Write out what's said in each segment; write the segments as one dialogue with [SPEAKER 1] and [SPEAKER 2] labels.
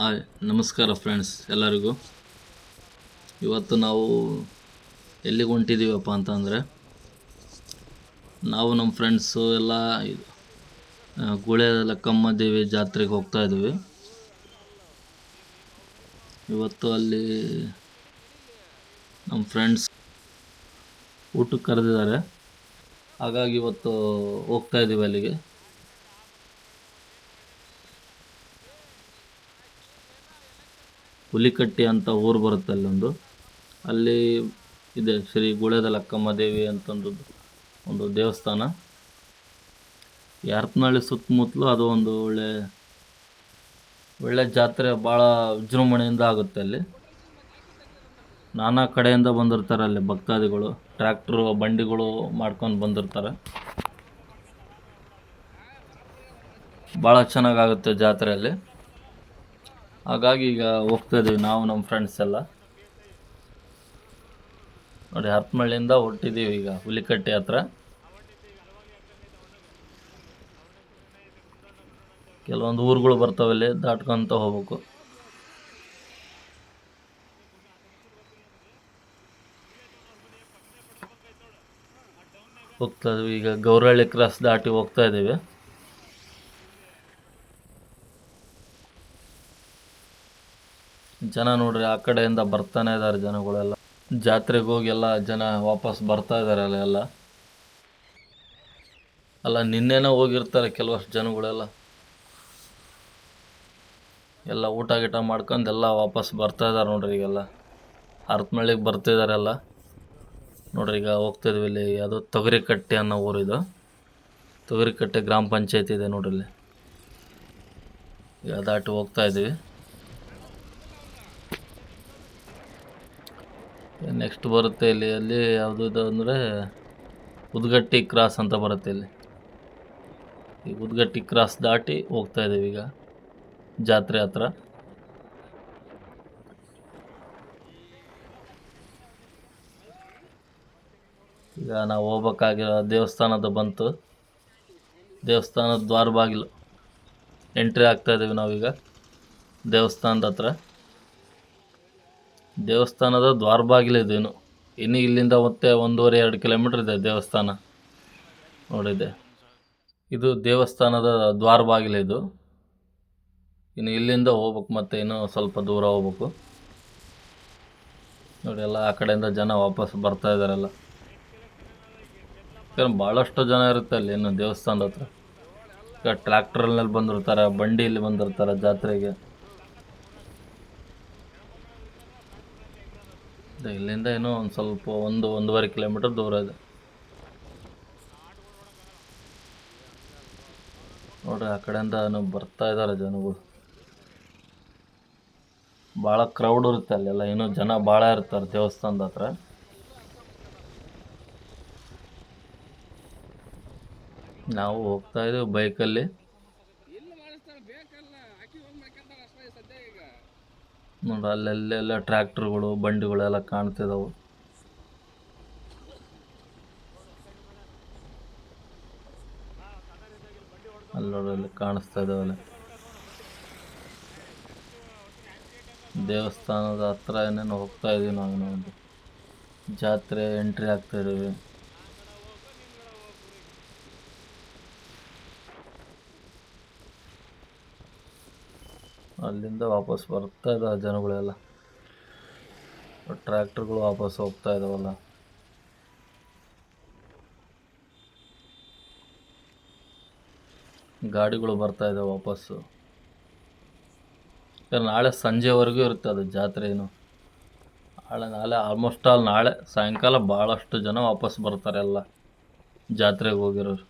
[SPEAKER 1] Hi ನಮಸ್ಕಾರ friends ಎಲ್ಲರಿಗೂ. ಇವತ್ತು ನಾವು ಎಲ್ಲಿಗೆ ಹೊಂಟಿದ್ದೀವಪ್ಪ ಅಂತಂದರೆ, ನಾವು ನಮ್ಮ ಫ್ರೆಂಡ್ಸು ಎಲ್ಲ ಗುಳೆ ಲಕ್ಕಮ್ಮ ದೇವಿ ಜಾತ್ರೆಗೆ ಹೋಗ್ತಾ ಇದ್ದೀವಿ. ಇವತ್ತು ಅಲ್ಲಿ ನಮ್ಮ ಫ್ರೆಂಡ್ಸ್ ಊಟಕ್ಕೆ ಕರೆದಿದ್ದಾರೆ, ಹಾಗಾಗಿ ಇವತ್ತು ಹೋಗ್ತಾ ಇದ್ದೀವಿ ಅಲ್ಲಿಗೆ. ಹುಲಿಕಟ್ಟಿ ಅಂತ ಊರು ಬರುತ್ತೆ ಅಲ್ಲೊಂದು, ಅಲ್ಲಿ ಇದೆ ಶ್ರೀ ಗುಳೆದ ಲಕ್ಕಮ್ಮ ದೇವಿ ಅಂತಂದು ಒಂದು ದೇವಸ್ಥಾನ. ಯಾರಪನಹಳ್ಳಿ ಸುತ್ತಮುತ್ತಲು ಅದು ಒಂದು ಒಳ್ಳೆ ಜಾತ್ರೆ, ಭಾಳ ವಿಜೃಂಭಣೆಯಿಂದ ಆಗುತ್ತೆ ಅಲ್ಲಿ. ನಾನಾ ಕಡೆಯಿಂದ ಬಂದಿರ್ತಾರೆ ಅಲ್ಲಿ ಭಕ್ತಾದಿಗಳು, ಟ್ರ್ಯಾಕ್ಟ್ರು ಬಂಡಿಗಳು ಮಾಡ್ಕೊಂಡು ಬಂದಿರ್ತಾರೆ. ಭಾಳ ಚೆನ್ನಾಗಾಗುತ್ತೆ ಜಾತ್ರೆಯಲ್ಲಿ. ಹಾಗಾಗಿ ಈಗ ಹೋಗ್ತಾ ಇದ್ದೀವಿ ನಾವು ನಮ್ಮ ಫ್ರೆಂಡ್ಸ್ ಎಲ್ಲ. ನೋಡಿ, ಹರಪನಹಳ್ಳಿಯಿಂದ ಹೊರಟಿದ್ದೀವಿ ಈಗ ಹುಲಿಕಟ್ಟಿ ಹತ್ರ. ಕೆಲವೊಂದು ಊರುಗಳು ಬರ್ತಾವೆ, ಅಲ್ಲಿ ದಾಟ್ಕೊಂತ ಹೋಗ್ಬೇಕು. ಹೋಗ್ತಾ ಇದ್ದೀವಿ ಈಗ, ಗೌರಹಳ್ಳಿ ಕ್ರಾಸ್ ದಾಟಿ ಹೋಗ್ತಾ ಇದ್ದೀವಿ. ಜನ ನೋಡ್ರಿ, ಆ ಕಡೆಯಿಂದ ಬರ್ತಾನೆ ಇದ್ದಾರೆ ಜನಗಳೆಲ್ಲ. ಜಾತ್ರೆಗೆ ಹೋಗಿ ಎಲ್ಲ ಜನ ವಾಪಸ್ ಬರ್ತಾ ಇದ್ದಾರೆ ಎಲ್ಲ. ಅಲ್ಲ, ನಿನ್ನೆನೇ ಹೋಗಿರ್ತಾರೆ ಕೆಲವಷ್ಟು ಜನಗಳೆಲ್ಲ. ಎಲ್ಲ ಊಟ ಗೀಟ ಮಾಡ್ಕೊಂಡು ಎಲ್ಲ ವಾಪಸ್ ಬರ್ತಾ ಇದ್ದಾರೆ ನೋಡ್ರಿ ಈಗೆಲ್ಲ. ಹರಪನಹಳ್ಳಿಗೆ ಬರ್ತಿದ್ದಾರೆ ಎಲ್ಲ. ನೋಡ್ರಿ, ಈಗ ಹೋಗ್ತಿದ್ವಿ ಇಲ್ಲಿ, ಅದು ತೊಗರಿಕಟ್ಟೆ ಅನ್ನೋ ಊರಿದು. ತೊಗರಿಕಟ್ಟೆ ಗ್ರಾಮ ಪಂಚಾಯತಿ ಇದೆ ನೋಡ್ರಿ ಇಲ್ಲಿ. ಈಗ ದಾಟಿ ಹೋಗ್ತಾ ಇದ್ದೀವಿ. ನೆಕ್ಸ್ಟ್ ಬರುತ್ತೆ ಅಲ್ಲಿ ಯಾವುದು ಅಂದರೆ ಉದ್ಗಟ್ಟಿ ಕ್ರಾಸ್ ಅಂತ ಬರುತ್ತೆ ಇಲ್ಲಿ. ಈ ಉದ್ಗಟ್ಟಿ ಕ್ರಾಸ್ ದಾಟಿ ಹೋಗ್ತಾ ಇದ್ದೀವಿ ಈಗ ಜಾತ್ರೆ ಹತ್ರ. ಈಗ ನಾವು ಹೋಗ್ಬೇಕಾಗಿರೋ ದೇವಸ್ಥಾನದ ಬಂತು, ದೇವಸ್ಥಾನದ ದ್ವಾರ ಬಾಗಿಲು ಎಂಟ್ರಿ ಆಗ್ತಾ ಇದ್ದೀವಿ ನಾವೀಗ ದೇವಸ್ಥಾನದ ಹತ್ರ. ದೇವಸ್ಥಾನದ ದ್ವಾರ ಬಾಗಿಲು ಇದೇನು, ಇನ್ನು ಇಲ್ಲಿಂದ ಮತ್ತೆ 1.5-2 ಕಿಲೋಮೀಟ್ರ್ ಇದೆ ದೇವಸ್ಥಾನ. ನೋಡಿದೆ, ಇದು ದೇವಸ್ಥಾನದ ದ್ವಾರ ಬಾಗಿಲು ಇದು. ಇನ್ನು ಇಲ್ಲಿಂದ ಹೋಗ್ಬೇಕು, ಮತ್ತೆ ಇನ್ನೂ ಸ್ವಲ್ಪ ದೂರ ಹೋಗ್ಬೇಕು. ನೋಡಿ, ಎಲ್ಲ ಆ ಕಡೆಯಿಂದ ಜನ ವಾಪಸ್ ಬರ್ತಾ ಇದ್ದಾರೆಲ್ಲ. ಭಾಳಷ್ಟು ಜನ ಇರುತ್ತೆ ಅಲ್ಲಿ ಇನ್ನು ದೇವಸ್ಥಾನದ ಹತ್ರ. ಈಗ ಟ್ರ್ಯಾಕ್ಟರ್ನಲ್ಲಿ ಬಂದಿರ್ತಾರೆ, ಬಂಡಿಯಲ್ಲಿ ಬಂದಿರ್ತಾರೆ ಜಾತ್ರೆಗೆ. ಇಲ್ಲಿಂದ ಇನ್ನೂ ಒಂದು ಸ್ವಲ್ಪ 1-1.5 ಕಿಲೋಮೀಟ್ರ್ ದೂರ ಇದೆ. ನೋಡ್ರಿ, ಆ ಕಡೆಯಿಂದ ಬರ್ತಾ ಇದ್ದಾರೆ ಜನಗಳು. ಭಾಳ ಕ್ರೌಡ್ ಇರುತ್ತೆ ಅಲ್ಲೆಲ್ಲ, ಇನ್ನೂ ಜನ ಭಾಳ ಇರ್ತಾರೆ ದೇವಸ್ಥಾನದ ಹತ್ರ. ನಾವು ಹೋಗ್ತಾ ಇದ್ದೀವಿ ಬೈಕಲ್ಲಿ. ನೋಡ್ರಿ, ಅಲ್ಲೆಲ್ಲ ಟ್ರ್ಯಾಕ್ಟರ್ಗಳು ಬಂಡಿಗಳೆಲ್ಲ ಕಾಣ್ತಿದ್ದಾವೆ. ಅಲ್ಲಿ ನೋಡ್ರಿ, ಅಲ್ಲಿ ಕಾಣಿಸ್ತಾ ಇದ್ದಾವಲ್ಲ. ದೇವಸ್ಥಾನದ ಹತ್ರ ಏನೇನು ಹೋಗ್ತಾ ಇದೀವಿ ನಾವು. ಒಂದು ಜಾತ್ರೆ ಎಂಟ್ರಿ ಆಗ್ತಾ ಇದ್ದೀವಿ. ಅಲ್ಲಿಂದ ವಾಪಸ್ ಬರ್ತಾ ಇದ್ದಾವೆ ಜನಗಳೆಲ್ಲ. ಟ್ರ್ಯಾಕ್ಟರ್ಗಳು ವಾಪಸ್ ಹೋಗ್ತಾ ಇದಾವಲ್ಲ. ಗಾಡಿಗಳು ಬರ್ತಾ ಇದ್ದಾವೆ ವಾಪಸ್ಸು. ನಾಳೆ ಸಂಜೆವರೆಗೂ ಇರುತ್ತೆ ಅದು ಜಾತ್ರೆ. ಏನು ನಾಳೆ ಆಲ್ಮೋಸ್ಟ್ ನಾಳೆ ಸಾಯಂಕಾಲ ಭಾಳಷ್ಟು ಜನ ವಾಪಸ್ ಬರ್ತಾರೆ ಎಲ್ಲ ಜಾತ್ರೆಗೆ ಹೋಗಿರೋರು.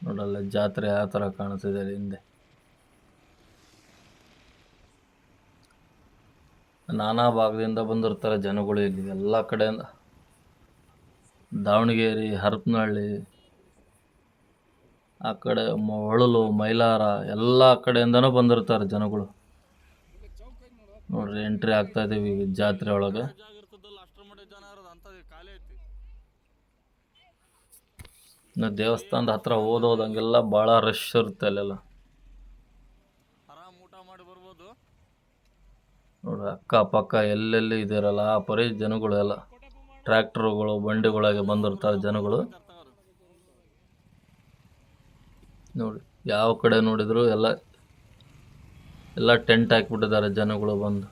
[SPEAKER 1] ನೋಡಲ್ಲ ಜಾತ್ರೆ ಯಾವ ಥರ ಕಾಣಿಸ್ತಿದೆ ಹಿಂದೆ. ನಾನಾ ಭಾಗದಿಂದ ಬಂದಿರ್ತಾರೆ ಜನಗಳು ಇಲ್ಲಿ ಎಲ್ಲ ಕಡೆಯಿಂದ. ದಾವಣಗೆರೆ, ಹರಪನಹಳ್ಳಿ, ಆ ಕಡೆ ಹೊಳಲು, ಮೈಲಾರ, ಎಲ್ಲ ಕಡೆಯಿಂದನೂ ಬಂದಿರ್ತಾರೆ ಜನಗಳು. ನೋಡ್ರಿ, ಎಂಟ್ರಿ ಆಗ್ತಾ ಇದ್ದೀವಿ ಜಾತ್ರೆ ಒಳಗೆ. ಇನ್ನು ದೇವಸ್ಥಾನದ ಹತ್ರ ಹೋದಂಗೆಲ್ಲ ಭಾಳ ರಶ್ ಇರುತ್ತೆ ಅಲ್ಲೆಲ್ಲ. ನೋಡ್ರಿ ಅಕ್ಕಪಕ್ಕ ಎಲ್ಲೆಲ್ಲಿ ಇದಿರಲ್ಲ ಆ ಪರಿ ಜನಗಳು ಎಲ್ಲ ಟ್ರ್ಯಾಕ್ಟರ್ಗಳು ಬಂಡಿಗಳಾಗಿ ಬಂದಿರ್ತಾರೆ ಜನಗಳು. ನೋಡಿ ಯಾವ ಕಡೆ ನೋಡಿದ್ರು ಎಲ್ಲ ಟೆಂಟ್ ಹಾಕಿಬಿಟ್ಟಿದ್ದಾರೆ ಜನಗಳು ಬಂದು.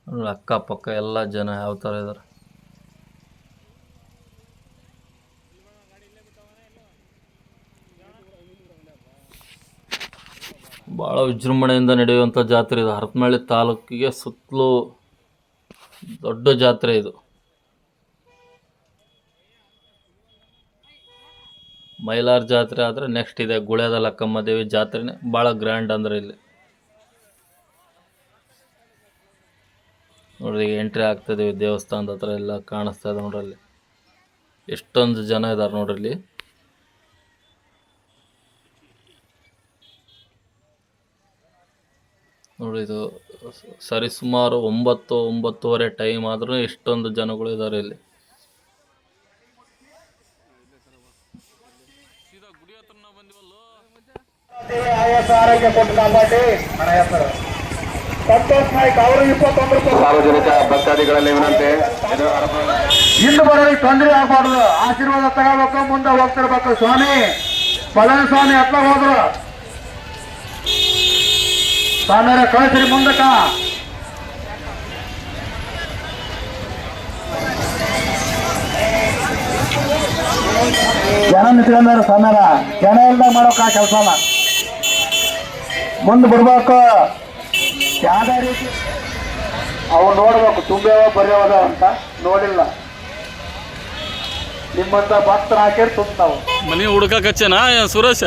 [SPEAKER 1] ನೋಡಿ ಅಕ್ಕಪಕ್ಕ ಎಲ್ಲ ಜನ ಯಾವ ಥರ ಇದ್ದಾರೆ. ಭಾಳ ವಿಜೃಂಭಣೆಯಿಂದ ನಡೆಯುವಂಥ ಜಾತ್ರೆ ಇದು. ಹರಪನಹಳ್ಳಿ ತಾಲೂಕಿಗೆ ಸುತ್ತಲೂ ದೊಡ್ಡ ಜಾತ್ರೆ ಇದು. ಮೈಲಾರ ಜಾತ್ರೆ ಆದರೆ ನೆಕ್ಸ್ಟ್ ಇದೆ ಗುಳ್ಯಾದ ಲಕ್ಕಮ್ಮ ದೇವಿ ಜಾತ್ರೆನೇ ಭಾಳ ಗ್ರ್ಯಾಂಡ್ ಅಂದ್ರೆ ಇಲ್ಲಿ. ನೋಡ್ರಿ ಎಂಟ್ರಿ ಆಗ್ತಾಯಿದ್ದೀವಿ ದೇವಸ್ಥಾನದ ಹತ್ರ, ಎಲ್ಲ ಕಾಣಿಸ್ತಾ ಇದೆ ನೋಡ್ರಿ ಅಲ್ಲಿ ಎಷ್ಟೊಂದು ಜನ ಇದ್ದಾರೆ ನೋಡ್ರಿ ಇಲ್ಲಿ. ನೋಡಿ ಇದು ಸರಿಸುಮಾರು 9-9:30 ಟೈಮ್ ಆದ್ರೂ ಎಷ್ಟೊಂದು ಜನಗಳು ಇದ್ದಾರೆ ಇಲ್ಲಿ.
[SPEAKER 2] ಸಾರ್ವಜನಿಕ ಭಕ್ತಾದಿಗಳಲ್ಲಿ ವಿನಂತಿ,
[SPEAKER 3] ಹಿಂದೆ ಬರೋರಿಗೆ ತೊಂದರೆ ಆಗ್ಬಾರ್ದು, ಆಶೀರ್ವಾದ ತಗೋಬೇಕು, ಮುಂದೆ ಹೋಗ್ತಿರ್ಬೇಕು. ಸ್ವಾಮಿ ಪಳನಿಸ್ವಾಮಿ ಹತ್ರ ಹೋದ್ರು, ಸ್ವಾಮಿಯರ ಕಳಿಸ್ರಿ ಮುಂದಕ್ಕ. ಜನ ನಿಂತ್ಕೊಂಡಾರ ಸ್ವಾಮಿಯರ, ಜನ ಇಲ್ದಾಗ ಮಾಡೋಕ ಕೆಲಸನ ಮುಂದೆ ಬರ್ಬೇಕು. ಯಾವ್ದೇ ರೀತಿ ಅವು ನೋಡ್ಬೇಕು, ತುಂಬ್ಯಾವ ಬರ್ಯಾವದ ಅಂತ ನೋಡಿಲ್ಲ. ನಿಮ್ಮಂತ ಭಕ್ತರ ಹಾಕಿರ್ ತುಂಬ್ತಾವು.
[SPEAKER 4] ಮನೆ ಹುಡುಕಚ್ಚೇನಾ ಸುರೇಶ?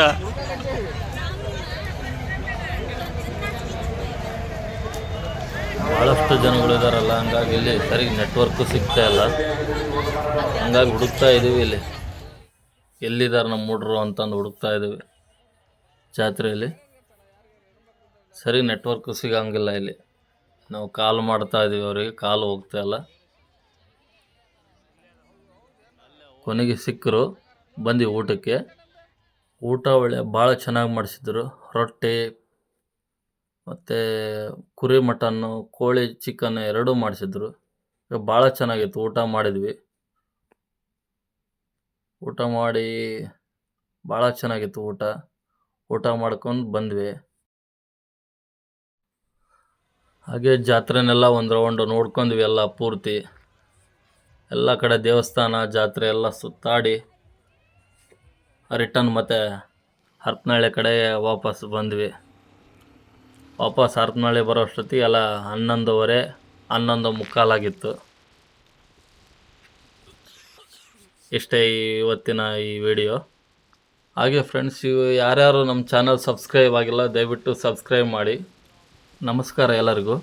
[SPEAKER 1] ಭಾಳಷ್ಟು ಜನಗಳು ಇದ್ದಾರಲ್ಲ, ಹಂಗಾಗಿ ಇಲ್ಲಿ ಸರಿಗೆ ನೆಟ್ವರ್ಕು ಸಿಗ್ತಾ ಇಲ್ಲ. ಹಂಗಾಗಿ ಹುಡುಕ್ತಾ ಇದ್ದೀವಿ ಇಲ್ಲಿ ಎಲ್ಲಿದ್ದಾರೆ ನಮ್ಮ ಹುಡ್ರು ಅಂತಂದು ಹುಡುಕ್ತಾ ಇದ್ದೀವಿ. ಜಾತ್ರೆಯಲ್ಲಿ ಸರಿ ನೆಟ್ವರ್ಕು ಸಿಗಂಗಿಲ್ಲ ಇಲ್ಲಿ. ನಾವು ಕಾಲ್ ಮಾಡ್ತಾ ಇದ್ದೀವಿ ಅವರಿಗೆ, ಕಾಲು ಹೋಗ್ತಾ ಇಲ್ಲ. ಕೊನೆಗೆ ಸಿಕ್ಕರು, ಬಂದು ಊಟಕ್ಕೆ. ಊಟ ಭಾಳ ಚೆನ್ನಾಗಿ ಮಾಡಿಸಿದ್ರು. ರೊಟ್ಟಿ ಮತ್ತು ಕುರಿ ಮಟನ್ನು, ಕೋಳಿ ಚಿಕನ್ ಎರಡೂ ಮಾಡಿಸಿದ್ರು. ಭಾಳ ಚೆನ್ನಾಗಿತ್ತು. ಊಟ ಮಾಡಿದ್ವಿ. ಊಟ ಮಾಡಿ ಭಾಳ ಚೆನ್ನಾಗಿತ್ತು ಊಟ ಮಾಡ್ಕೊಂಡು ಬಂದ್ವಿ. ಹಾಗೆ ಜಾತ್ರೆನೆಲ್ಲ ಒಂದು ರೌಂಡು ನೋಡ್ಕೊಂಡ್ವಿ ಎಲ್ಲ ಪೂರ್ತಿ. ಎಲ್ಲ ಕಡೆ ದೇವಸ್ಥಾನ ಜಾತ್ರೆ ಎಲ್ಲ ಸುತ್ತಾಡಿ ರಿಟರ್ನ್ ಮತ್ತೆ ಹರಪನಹಳ್ಳಿ ಕಡೆ ವಾಪಸ್ ಬಂದ್ವಿ. ವಾಪಸ್ ಹರಪನಹಳ್ಳಿ ಬರೋ ಅಷ್ಟೊತ್ತಿಗೆ ಎಲ್ಲ 11:30, 11:45 ಆಗಿತ್ತು. ಇಷ್ಟೇ ಇವತ್ತಿನ ಈ ವಿಡಿಯೋ. ಹಾಗೆ ಫ್ರೆಂಡ್ಸ್, ಯಾರ್ಯಾರು ನಮ್ಮ ಚಾನಲ್ ಸಬ್ಸ್ಕ್ರೈಬ್ ಆಗಿಲ್ಲ ದಯವಿಟ್ಟು ಸಬ್ಸ್ಕ್ರೈಬ್ ಮಾಡಿ. ನಮಸ್ಕಾರ ಎಲ್ಲರಿಗೂ.